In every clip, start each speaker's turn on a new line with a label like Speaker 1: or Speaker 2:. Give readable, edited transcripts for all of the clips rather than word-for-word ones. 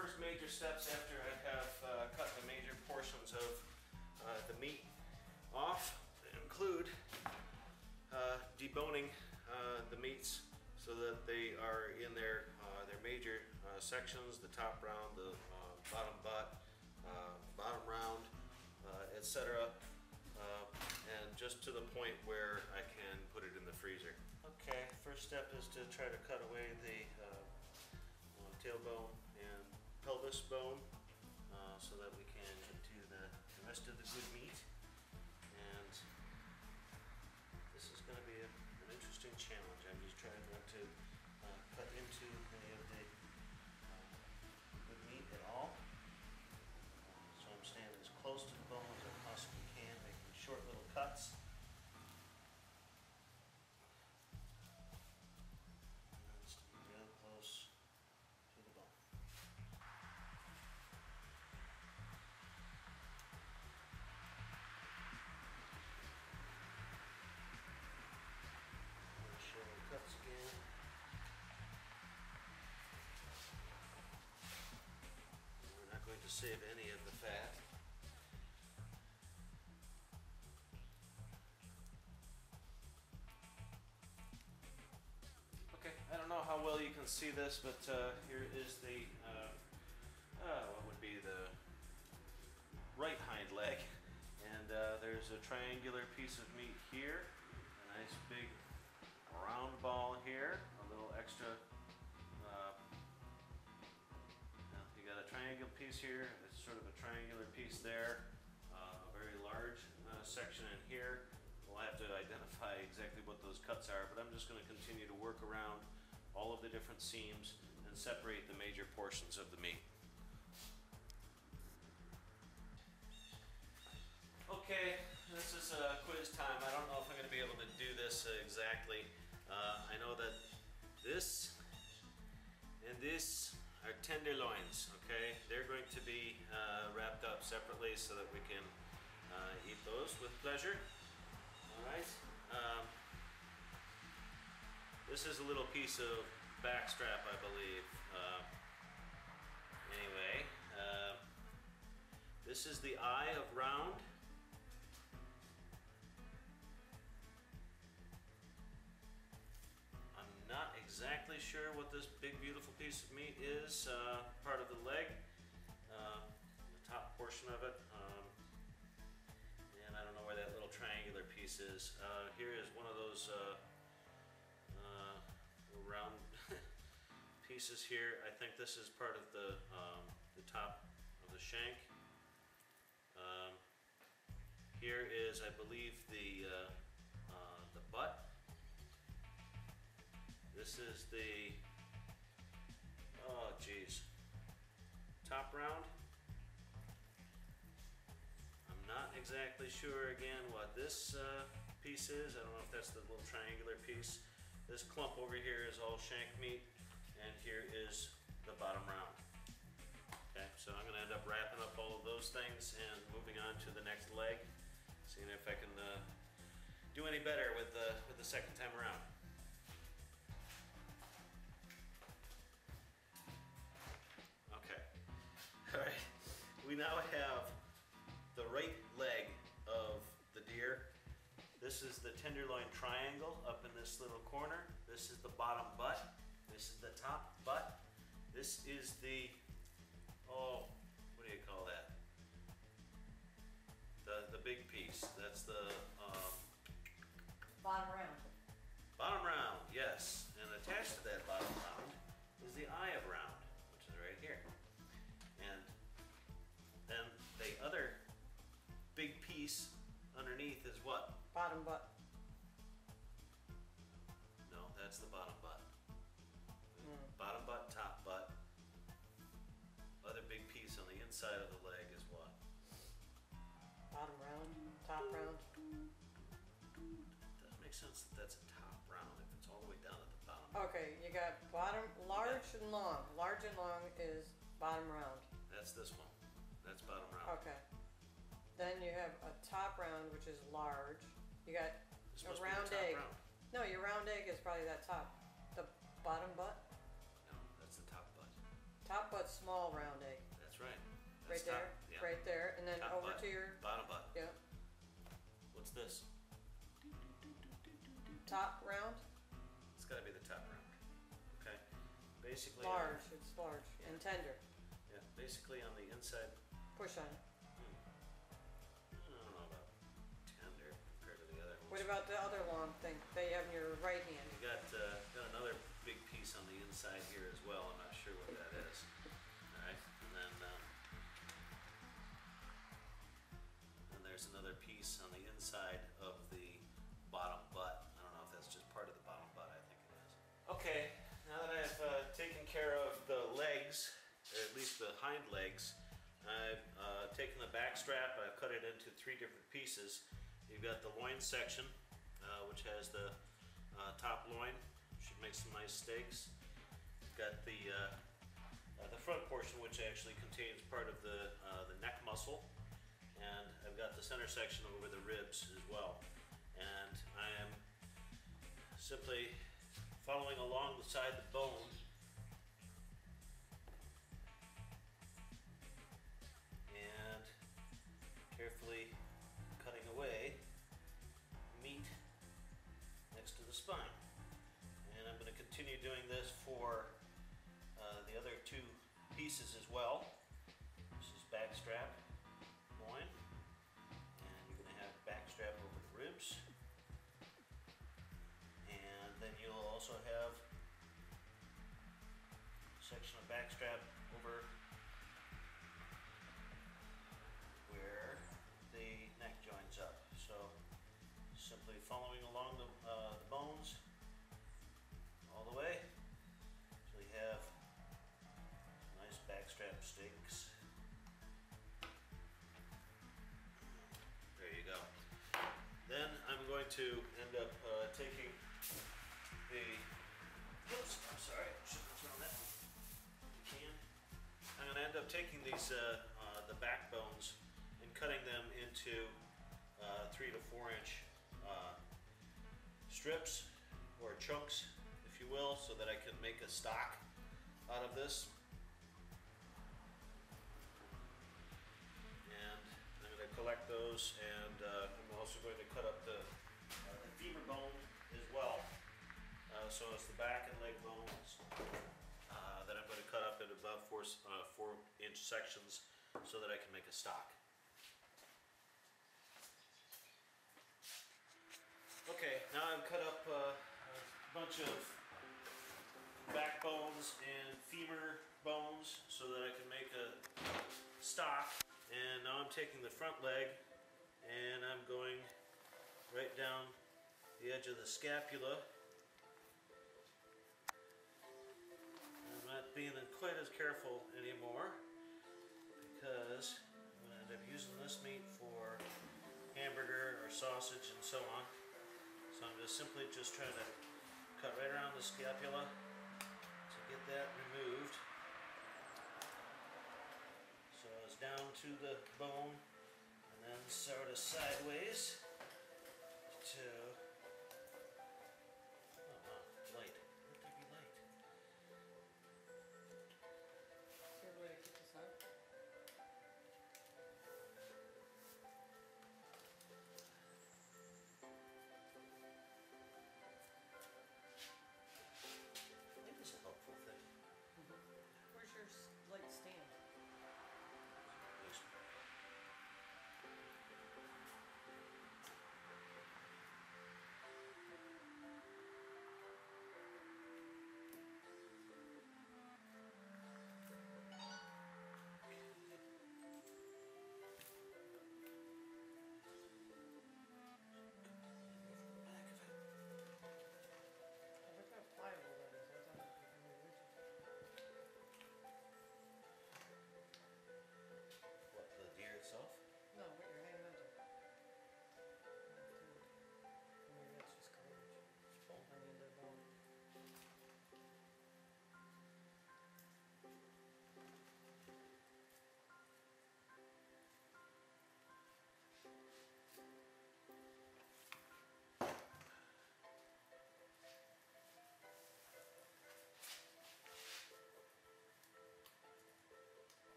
Speaker 1: first major steps after I have cut the major portions of the meat off include deboning the meats so that they are in their major sections, the top round, the bottom butt, bottom round, etc. And just to the point where I can put it in the freezer. Okay, first step is to try to cut away the tailbone and pelvis bone so that we can get to the rest of the good meat. And this is going to be an interesting challenge. I'm just trying not to cut into any of the good meat at all. So I'm staying as close to the bone as I possibly can, making short little cuts. And then staying real close to the bone. Show the cuts again. We're not going to save any of the fat. Okay, I don't know how well you can see this, but here is the what would be the right hind leg, and there's a triangular piece of meat here, a nice big round ball here, a little extra. You got a triangular piece here. It's sort of a triangular piece there. A very large section in here. We'll have to identify exactly what those cuts are, but I'm just going to continue to work around all of the different seams and separate the major portions of the meat. Okay, this is quiz time. I don't know if I'm going to be able to do this exactly. I know that this and this are tenderloins, okay? They're going to be wrapped up separately so that we can eat those with pleasure. All right. This is a little piece of backstrap, I believe. Anyway, this is the eye of round. I'm not exactly sure what this big beautiful piece of meat is, part of the leg, the top portion of it, and I don't know where that little triangular piece is. Here is one of those round pieces here. I think this is part of the top of the shank. Here is, I believe, the butt. This is the, oh geez, top round. I'm not exactly sure again what this piece is. I don't know if that's the little triangular piece. This clump over here is all shank meat, and here is the bottom round. Okay, so I'm going to end up wrapping up all of those things and moving on to the next leg, seeing if I can do any better with the second time around. Okay, all right, we now have the right leg of the deer. This is the tenderloin triangle up in this little corner. This is the bottom butt. This is the top butt. This is the, oh, what do you call that? The big piece. That's the
Speaker 2: bottom round.
Speaker 1: Bottom round, yes. And attached to that bottom round is the eye of round, which is right here. And then the other big piece underneath is what?
Speaker 2: Bottom butt.
Speaker 1: No, that's the bottom butt. Bottom butt, top butt. Other big piece on the inside of the leg is what?
Speaker 2: Bottom round, top round.
Speaker 1: Doesn't make sense that that's a top round if it's all the way down at the bottom.
Speaker 2: Okay, you got bottom, large and long. Large and long is bottom round.
Speaker 1: That's this one. That's bottom round.
Speaker 2: Okay. Then you have a top round, which is large. You got a round egg.
Speaker 1: Round.
Speaker 2: No, your round egg is probably that top. The bottom butt?
Speaker 1: No, that's the top butt.
Speaker 2: Top butt, small round right
Speaker 1: That's top,
Speaker 2: there,
Speaker 1: yeah.
Speaker 2: right there, and then
Speaker 1: Top
Speaker 2: over
Speaker 1: butt.
Speaker 2: to your,
Speaker 1: Bottom butt.
Speaker 2: yeah,
Speaker 1: What's this?
Speaker 2: top round,
Speaker 1: It's gotta be the top round. Okay. Basically.
Speaker 2: large, it's large, and tender,
Speaker 1: Yeah, basically on the inside.
Speaker 2: push on it.
Speaker 1: I don't know about tender compared to the other ones.
Speaker 2: What about the other long thing that you have in your right hand?
Speaker 1: You got another big piece on the inside here as well. I'm not sure what that is. All right, and then there's another piece on the inside of the bottom butt. I don't know if that's just part of the bottom butt. I think it is. Okay, now that I've taken care of the legs, or at least the hind legs, I've taken the back strap. I've cut it into 3 different pieces. You've got the loin section, which has the top loin. Should make some nice steaks. You've got the front portion, which actually contains part of the neck muscle, and I've got the center section over the ribs as well. And I am simply following along the side of the bone. And carefully cutting away meat next to the spine. And I'm going to continue doing this for the other 2 pieces as well. This is back strap, loin, and you're going to have back strap over the ribs. And then you'll also have a section of back strap over where the neck joins up. So simply following along the bones all the way until you have nice backstrap steaks. There you go. Then I'm going to end up taking the, oops, I'm sorry, I shouldn't have thrown that one. You can. I'm going to end up taking these the backbones and cutting them into 3 to 4 inch strips or chunks, if you will, so that I can make a stock out of this. And I'm going to collect those, and I'm also going to cut up the femur bone as well. So it's the back and leg bones that I'm going to cut up in about 4-inch sections so that I can make a stock. Okay, now I've cut up a bunch of backbones and femur bones so that I can make a stock. And now I'm taking the front leg and I'm going right down the edge of the scapula. I'm not being quite as careful anymore because I'm going to end up using this meat for hamburger or sausage and so on. So I'm just simply trying to cut right around the scapula to get that removed. So it's down to the bone and then sort of sideways to, oh wow, light. Let there be light.
Speaker 2: Is there a way to get this out?
Speaker 1: Light is a helpful thing.
Speaker 2: Where's your light stand?
Speaker 1: Yes.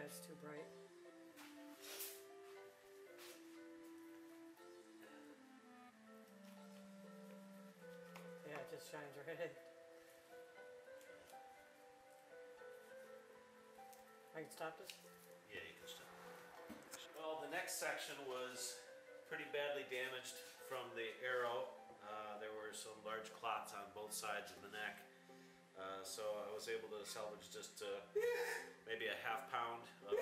Speaker 2: Yeah, it's too bright. Yeah, it just shines right. I can stop this?
Speaker 1: Yeah, you can stop. Well, the next section was pretty badly damaged from the arrow. There were some large clots on both sides of the neck. So I was able to salvage just maybe a half pound of